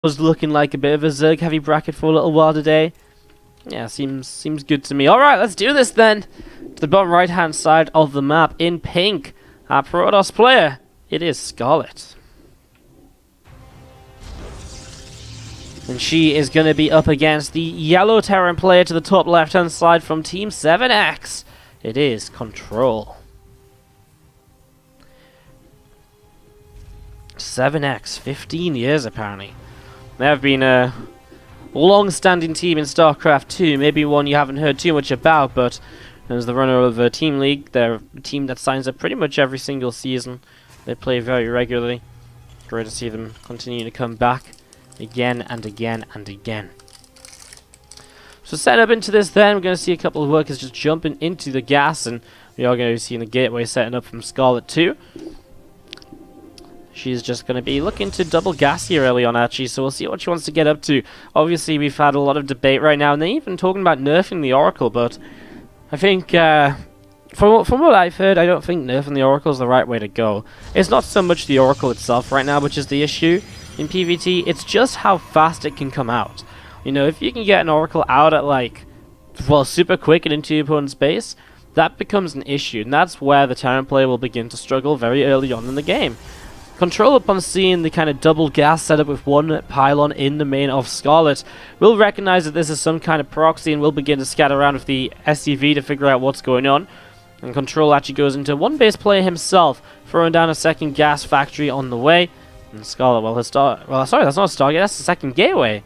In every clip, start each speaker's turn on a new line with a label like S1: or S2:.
S1: was looking like a bit of a Zerg heavy bracket for a little while today. Yeah, seems good to me. Alright, let's do this then. To the bottom right hand side of the map in pink, our Protoss player, it is Scarlett. And she is going to be up against the yellow Terran player to the top left hand side from Team 7X. It is Control. 7X, 15 years apparently. They have been a long-standing team in StarCraft 2, maybe one you haven't heard too much about, but as the runner of a Team League, they're a team that signs up pretty much every single season. They play very regularly. Great to see them continue to come back again and again and again. So set up into this then, we're going to see a couple of workers just jumping into the gas, and we are going to be seeing the gateway setting up from Scarlett too. She's just going to be looking to double gas here early on, actually, so we'll see what she wants to get up to. Obviously, we've had a lot of debate right now, and they're even talking about nerfing the Oracle, but I think, from what I've heard, I don't think nerfing the Oracle is the right way to go. It's not so much the Oracle itself right now, which is the issue in PvT, it's just how fast it can come out. You know, if you can get an Oracle out at, like, well, super quick and into your opponent's base, that becomes an issue, and that's where the Terran player will begin to struggle very early on in the game. Control, upon seeing the kind of double gas setup with one pylon in the main of Scarlett, will recognize that this is some kind of proxy and will begin to scatter around with the SCV to figure out what's going on. And Control actually goes into one base player himself, throwing down a second gas factory on the way. And Scarlett, well, sorry, that's not a Stargate, that's the second gateway.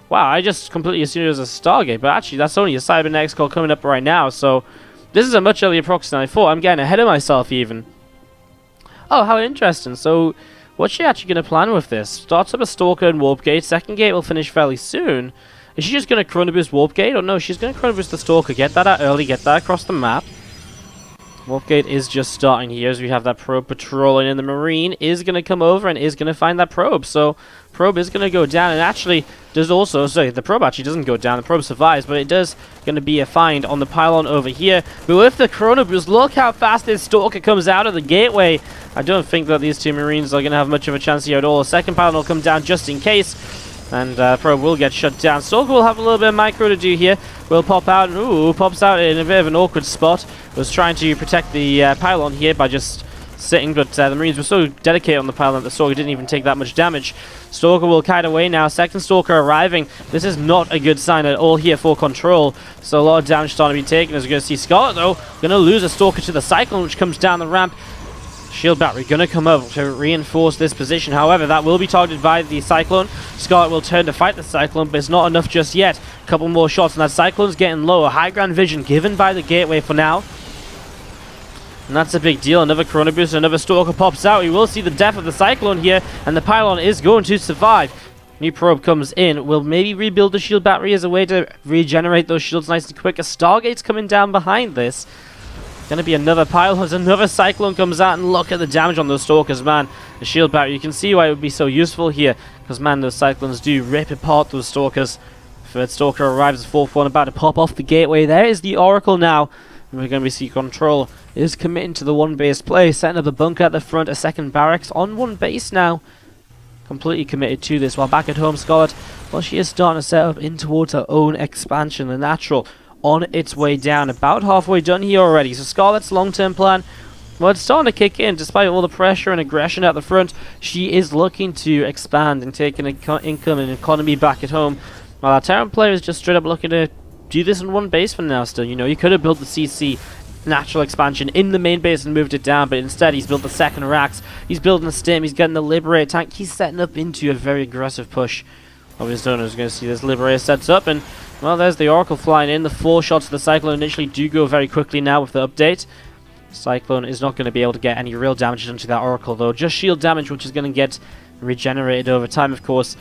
S1: Wow, I just completely assumed it was a Stargate, but actually that's only a Cybernetics call coming up right now, so this is a much earlier proxy than I thought. I'm getting ahead of myself even. Oh, how interesting. So, what's she actually going to plan with this? Starts up a Stalker and Warp Gate. Second gate will finish fairly soon. Is she just going to Chrono Boost Warp Gate? Or no, she's going to Chrono Boost the Stalker. Get that out early, get that across the map. Warp Gate is just starting here as we have that probe patrolling, and the Marine is going to come over and is going to find that probe. So, probe is going to go down, and actually does also, sorry, the probe actually doesn't go down, the probe survives, but it does going to be a find on the pylon over here. But with the Chrono Boost, look how fast this Stalker comes out of the gateway. I don't think that these two Marines are going to have much of a chance here at all. A second pylon will come down just in case, and probe will get shut down. Stalker will have a little bit of micro to do here. Will pop out, and ooh, pops out in a bit of an awkward spot. Was trying to protect the pylon here by just sitting, but the Marines were so dedicated on the pylon that the Stalker didn't even take that much damage. Stalker will kite away now. Second Stalker arriving. This is not a good sign at all here for Control. So a lot of damage starting to be taken. As we're going to see Scarlett, though, going to lose a Stalker to the Cyclone, which comes down the ramp. Shield battery going to come up to reinforce this position. However, that will be targeted by the Cyclone. Scarlett will turn to fight the Cyclone, but it's not enough just yet. A couple more shots, and that Cyclone's getting lower. High ground vision given by the gateway for now. And that's a big deal. Another Chrono Boost, another Stalker pops out. We will see the death of the Cyclone here, and the pylon is going to survive. New probe comes in. We'll maybe rebuild the shield battery as a way to regenerate those shields nice and quick. A Stargate's coming down behind this. Going to be another pylon as another Cyclone comes out, and look at the damage on those Stalkers, man. The shield battery, you can see why it would be so useful here, because, man, those Cyclones do rip apart those Stalkers. Third Stalker arrives, the fourth one about to pop off the gateway. There is the Oracle now. And we're going to be seeing Control is committing to the one base play, setting up a bunker at the front, a second barracks on one base now. Completely committed to this, while back at home, Scarlett, well, she is starting to set up in towards her own expansion, the natural, on its way down. About halfway done here already. So Scarlett's long-term plan, well, it's starting to kick in. Despite all the pressure and aggression at the front, she is looking to expand and take an income and economy back at home. While our Terran player is just straight up looking to do this in one base for now still. You know, you could have built the CC natural expansion in the main base and moved it down, but instead he's built the second racks. He's building a stim, he's getting the Liberator tank. He's setting up into a very aggressive push. Obviously, owners are going to see this Liberator sets up, and well, there's the Oracle flying in. The 4 shots of the Cyclone initially do go very quickly now with the update. Cyclone is not going to be able to get any real damage into that Oracle, though. Just shield damage, which is going to get regenerated over time, of course.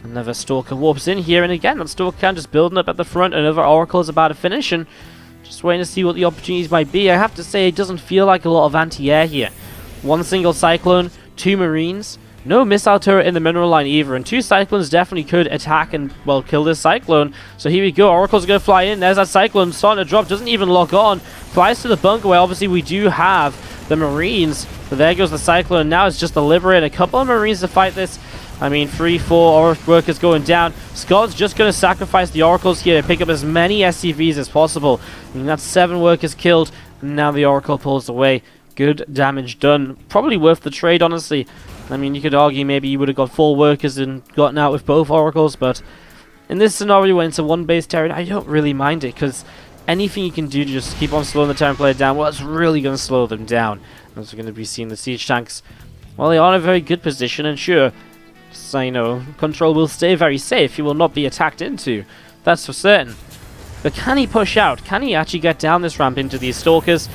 S1: Another Stalker warps in here, and again, that Stalker count just building up at the front. Another Oracle is about to finish, and just waiting to see what the opportunities might be. I have to say, it doesn't feel like a lot of anti-air here. One single Cyclone, 2 Marines, no missile turret in the mineral line either, and 2 Cyclones definitely could attack and, well, kill this Cyclone. So here we go, Oracle's going to fly in. There's that Cyclone starting to drop, doesn't even lock on. Flies to the bunker where obviously we do have the Marines, but there goes the Cyclone. Now it's just the Liberator, a couple of Marines to fight this. I mean, 3-4 workers going down. Scarlett's just going to sacrifice the Oracles here to pick up as many SCVs as possible. I mean, that's 7 workers killed, and now the Oracle pulls away. Good damage done. Probably worth the trade, honestly. I mean, you could argue maybe you would have got 4 workers and gotten out with both Oracles, but in this scenario when it's a 1-base Terran, I don't really mind it, because anything you can do to just keep on slowing the Terran player down, well, it's really going to slow them down. As we're going to be seeing the siege tanks, well, they are in a very good position, and sure, so, you know, Control will stay very safe. He will not be attacked into. That's for certain. But can he push out? Can he actually get down this ramp into these Stalkers?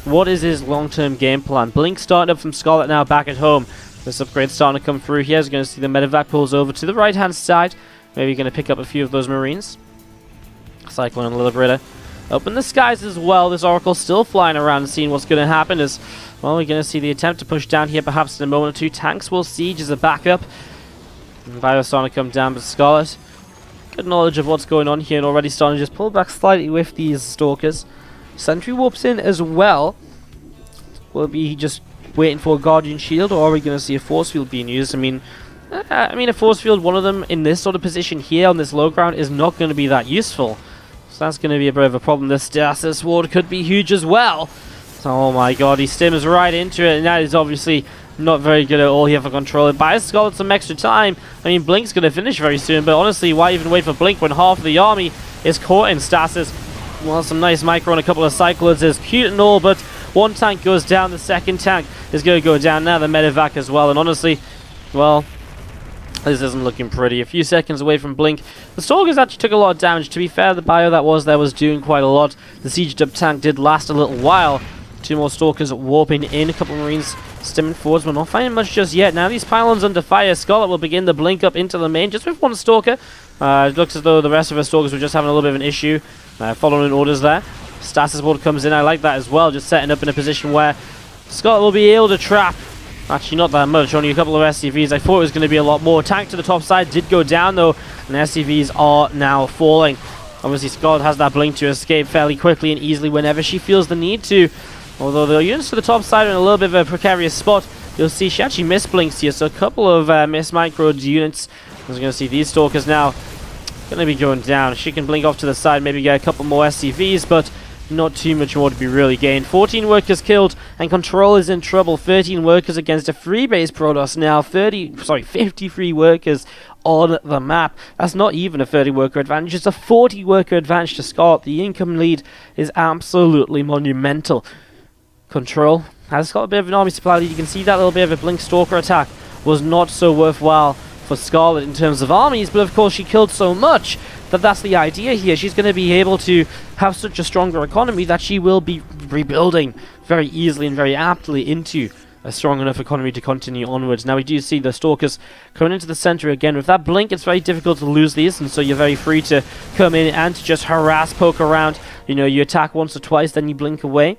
S1: What is his long-term game plan? Blink starting up from Scarlett now back at home. This upgrade starting to come through here. He's going to see the medevac pulls over to the right-hand side. Maybe going to pick up a few of those Marines. Cyclone and Liberator. Up in the skies as well. This Oracle still flying around and seeing what's going to happen. Is, well, we're going to see the attempt to push down here perhaps in a moment or two. Tanks will siege as a backup. And Bio starting to come down, but Scarlett, good knowledge of what's going on here and already starting to just pull back slightly with these Stalkers. Sentry warps in as well. Will it be just waiting for a Guardian Shield, or are we going to see a Force Field being used? I mean, a Force Field, one of them in this sort of position here on this low ground is not going to be that useful. So that's going to be a bit of a problem. This Stasis Ward could be huge as well. Oh my god, he stims right into it, and that is obviously not very good at all here for Control. It buys Scarlett some extra time. I mean, Blink's going to finish very soon, but honestly, why even wait for Blink when half of the army is caught in stasis? Well, some nice micro on a couple of Cyclones is cute and all, but one tank goes down, the second tank is going to go down now, the medevac as well, and honestly, well, this isn't looking pretty. A few seconds away from Blink. The Stalkers actually took a lot of damage. To be fair, the bio that was there was doing quite a lot. The sieged up tank did last a little while. 2 more Stalkers warping in, a couple of Marines stimming forwards. We're not finding much just yet. Now these pylons under fire. Scarlett will begin to blink up into the main just with 1 Stalker. It looks as though the rest of her Stalkers were just having a little bit of an issue. Following orders there. Stasis Ward comes in. I like that as well. Just setting up in a position where Scarlett will be able to trap. Actually, not that much. Only a couple of SCVs. I thought it was going to be a lot more. Tank to the top side did go down though. And SCVs are now falling. Obviously, Scarlett has that blink to escape fairly quickly and easily whenever she feels the need to. Although the units to the top side are in a little bit of a precarious spot, you'll see she actually misblinks here, so a couple of miss-microed units. We're going to see these Stalkers now going to be going down. She can blink off to the side, maybe get a couple more SCVs, but not too much more to be really gained. 14 workers killed, and Control is in trouble. 13 workers against a 3-base Protoss now. 53 workers on the map. That's not even a 30 worker advantage, it's a 40 worker advantage to Scarlett. The income lead is absolutely monumental. Control has got a bit of an army supply lead. You can see that little bit of a Blink Stalker attack was not so worthwhile for Scarlett in terms of armies, but of course she killed so much that that's the idea here. She's going to be able to have such a stronger economy that she will be rebuilding very easily and very aptly into a strong enough economy to continue onwards. Now we do see the Stalkers coming into the center again. With that blink, it's very difficult to lose these, and so you're very free to come in and to just harass, poke around. You know, you attack once or twice, then you blink away.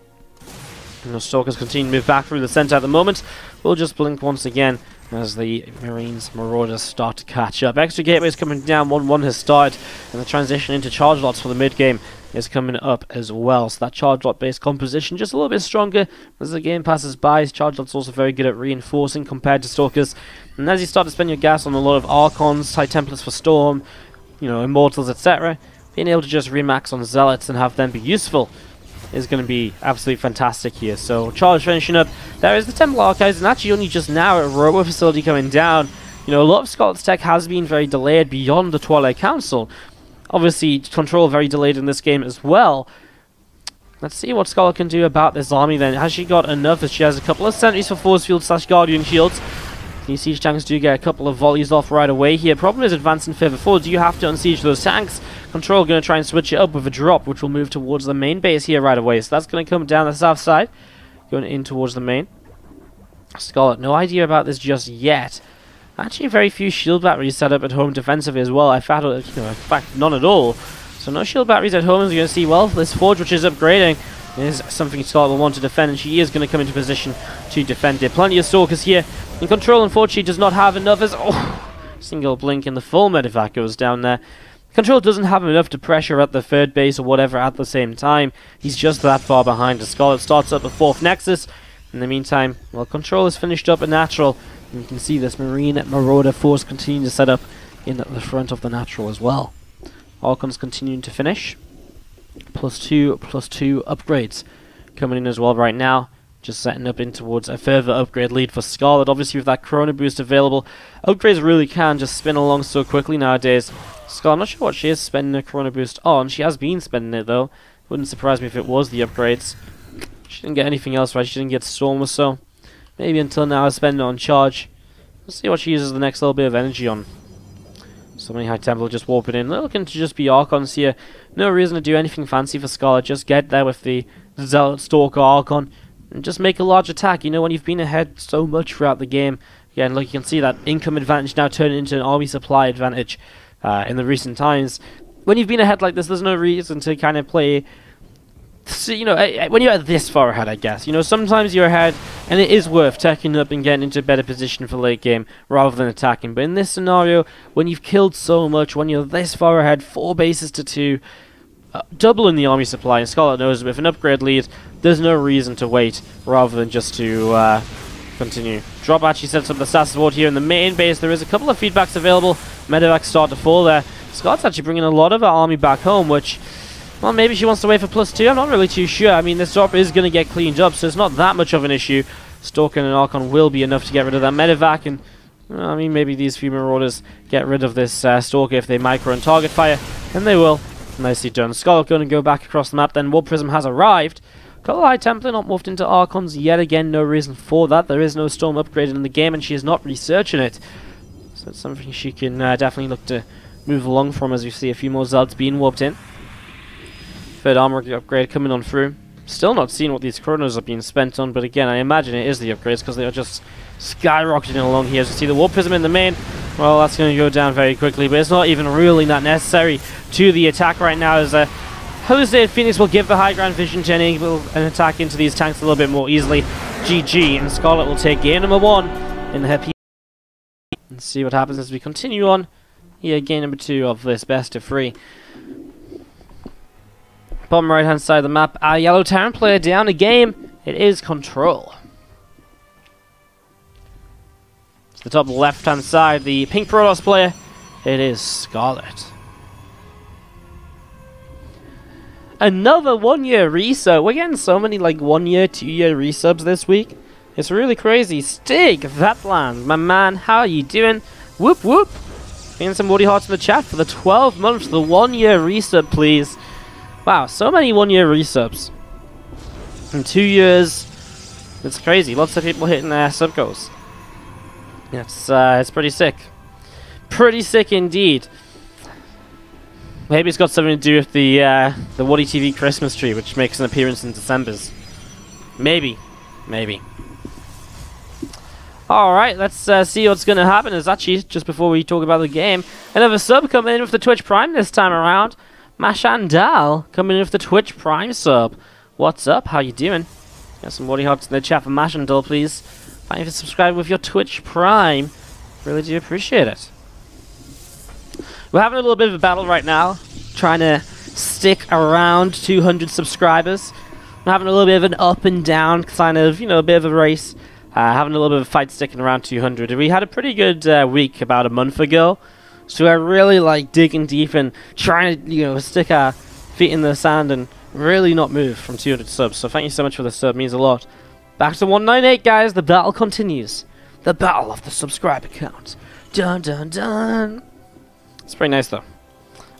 S1: And the Stalkers continue to move back through the center at the moment. We'll just blink once again as the Marines Marauders start to catch up. Extra gateways coming down, 1-1 has started, and the transition into charge lots for the mid game is coming up as well. So that charge lot based composition just a little bit stronger as the game passes by. Charge lot's also very good at reinforcing compared to Stalkers. And as you start to spend your gas on a lot of Archons, High Templars for Storm, you know, Immortals, etc., being able to just remax on Zealots and have them be useful is going to be absolutely fantastic here. So charge finishing up. There is the Temple Archives, and actually only just now a Robo facility coming down. You know, a lot of Scarlett's tech has been very delayed beyond the Twilight Council. Obviously, Control very delayed in this game as well. Let's see what Scarlett can do about this army then. Has she got enough? As she has a couple of sentries for Force Field / Guardian Shields. These siege tanks do get a couple of volleys off right away here. Problem is advancing further forward. Do you have to unsiege those tanks? Control going to try and switch it up with a drop, which will move towards the main base here right away. So that's going to come down the south side, going in towards the main. Scarlett, no idea about this just yet. Actually, very few shield batteries set up at home defensively as well. in fact, none at all. So no shield batteries at home. As you're going to see, well, this forge, which is upgrading, is something Scarlett will want to defend, and she is going to come into position to defend it. Plenty of Stalkers here. And Control, unfortunately, does not have enough as... single blink and the full medevac goes down there. Control doesn't have enough to pressure at the third base or whatever at the same time. He's just that far behind. The Scarlett starts up a 4th Nexus. In the meantime, well, Control has finished up a natural. And you can see this Marine Marauder force continuing to set up in the front of the natural as well. Archon's continuing to finish. +2, +2 upgrades coming in as well right now. Just setting up in towards a further upgrade lead for Scarlett. Obviously with that Chrono Boost available, upgrades really can just spin along so quickly nowadays. Scarlett, I'm not sure what she is spending a Chrono Boost on. She has been spending it though. Wouldn't surprise me if it was the upgrades. She didn't get anything else right. She didn't get Storm or so. Maybe until now spending it on Charge. Let's see what she uses the next little bit of energy on. So many High Templar just warping in. They're looking to just be Archons here. No reason to do anything fancy for Scarlett. Just get there with the Zealot, Stalker, Archon, and just make a large attack. You know, when you've been ahead so much throughout the game. Again, look, you can see that income advantage now turning into an army supply advantage in the recent times. When you've been ahead like this, there's no reason to kind of play... So, you know, when you're this far ahead, I guess, you know, sometimes you're ahead and it is worth taking up and getting into a better position for late game rather than attacking. But in this scenario, when you've killed so much, when you're this far ahead, 4 bases to 2, doubling the army supply, and Scarlett knows with an upgrade lead, there's no reason to wait rather than just to continue. Drop actually sets up the assassin ward here in the main base. There is a couple of feedbacks available. Medevacs start to fall there. Scarlett's actually bringing a lot of her army back home, which... well, maybe she wants to wait for +2. I'm not really too sure. I mean, this drop is going to get cleaned up, so it's not that much of an issue. Stalker and Archon will be enough to get rid of that medevac, and I mean, maybe these few Marauders get rid of this Stalker if they micro and target fire, and they will. Nicely done. Scarlett going to go back across the map. Then War Prism has arrived. Couple High Templar not morphed into Archons yet again. No reason for that. There is no Storm upgraded in the game, and she is not researching it. So it's something she can definitely look to move along from as we see a few more Zealots being warped in. Third armor upgrade coming on through. Still not seeing what these chronos are being spent on, but again, I imagine it is the upgrades because they are just skyrocketing along here. As you see the War Prism in the main, well, that's going to go down very quickly, but it's not even really that necessary to the attack right now, as Jose Phoenix will give the high ground vision to enable an attack into these tanks a little bit more easily. GG, and Scarlett will take game number 1 in her PvT. And see what happens as we continue on. Here, game number 2 of this best of 3. Bottom right hand side of the map, our Yellow Terran player down a game. It is Control. To the top left hand side, the Pink Protoss player. It is Scarlett. Another 1-year resub. We're getting so many like 1-year, 2-year resubs this week. It's really crazy. Stig, Vatland, my man, how are you doing? Whoop whoop. Getting some woody hearts in the chat for the 12 months, the 1-year resub, please. Wow, so many 1-year resubs. In 2 years, it's crazy. Lots of people hitting their sub goals. It's pretty sick. Pretty sick indeed. Maybe it's got something to do with the WardiTV Christmas tree, which makes an appearance in December's. Maybe. Maybe. Alright, let's see what's going to happen. Is actually, just before we talk about the game, another sub coming in with the Twitch Prime this time around. Mashandal coming in with the Twitch Prime sub. What's up? How you doing? Got some Wardy Hearts in the chat for Mashandal, please. Thank you for subscribing with your Twitch Prime. Really do appreciate it. We're having a little bit of a battle right now, trying to stick around 200 subscribers. We're having a little bit of an up and down kind of, you know, a bit of a race. Having a little bit of a fight sticking around 200. We had a pretty good week about a month ago. So we're really like digging deep and trying to, you know, stick our feet in the sand and really not move from 200 subs. So thank you so much for the sub, means a lot. Back to 198, guys. The battle continues. The battle of the subscriber count. Dun dun dun. It's pretty nice though.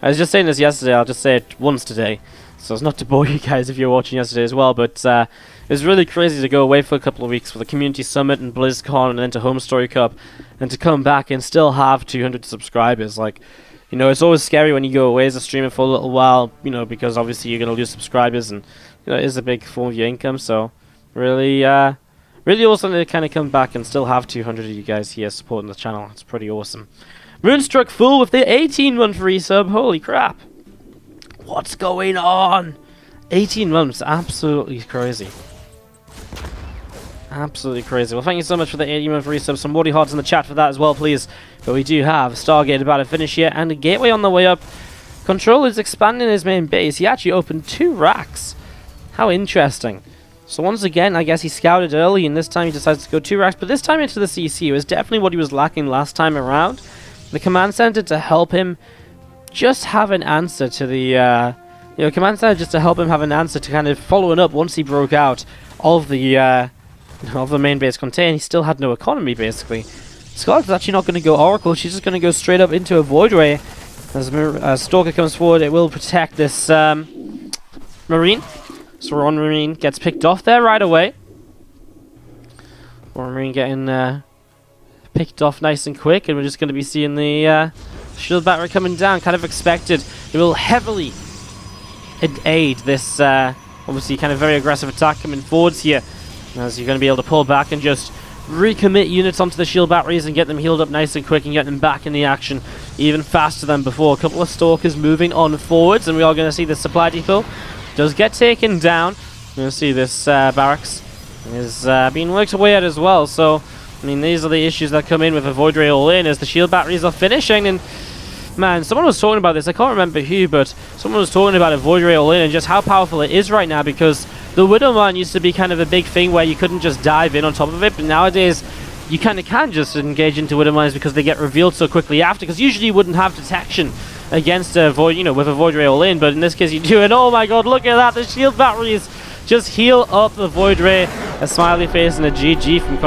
S1: I was just saying this yesterday. I'll just say it once today, so as not to bore you guys if you're watching yesterday as well. But it was really crazy to go away for a couple of weeks for the Community Summit and BlizzCon and then to Home Story Cup, and to come back and still have 200 subscribers. Like, you know, it's always scary when you go away as a streamer for a little while, you know, because obviously you're gonna lose subscribers, and you know, it is a big form of your income. So really, really awesome to kind of come back and still have 200 of you guys here supporting the channel. It's pretty awesome. Moonstruck Fool with the 18-month resub. Holy crap! What's going on? 18 months, absolutely crazy. Absolutely crazy. Well, thank you so much for the 18-month resub. Some Wardy Hearts in the chat for that as well, please. But we do have Stargate about to finish here, and a Gateway on the way up. Control is expanding his main base. He actually opened 2 racks. How interesting. So once again, I guess he scouted early, and this time he decides to go 2 racks, but this time into the CC. It was definitely what he was lacking last time around. The command center to help him just have an answer to the, command center just to help him have an answer to kind of following up once he broke out of the main base contain. He still had no economy, basically. Scarlett's actually not going to go Oracle. She's just going to go straight up into a Void Ray. As Stalker comes forward, it will protect this Marine. So Ron Marine gets picked off there right away. Ron Marine getting picked off nice and quick, and we're just going to be seeing the shield battery coming down. Kind of expected. It will heavily aid this obviously kind of very aggressive attack coming forwards here, as you're going to be able to pull back and just recommit units onto the shield batteries and get them healed up nice and quick and get them back in the action even faster than before. A couple of Stalkers moving on forwards, and we are going to see the supply depot does get taken down. We're going to see this barracks is being worked away at as well. So, I mean, these are the issues that come in with a Void Ray all in as the shield batteries are finishing. And man, someone was talking about this. I can't remember who, but someone was talking about a Void Ray all in and just how powerful it is right now, because the Widowmine used to be kind of a big thing where you couldn't just dive in on top of it, but nowadays you kind of can just engage into Widowmines because they get revealed so quickly after, because usually you wouldn't have detection against a Void, with a Void Ray all in, but in this case you do, and oh my god, look at that, the shield batteries just heal up the Void Ray. A smiley face and a GG from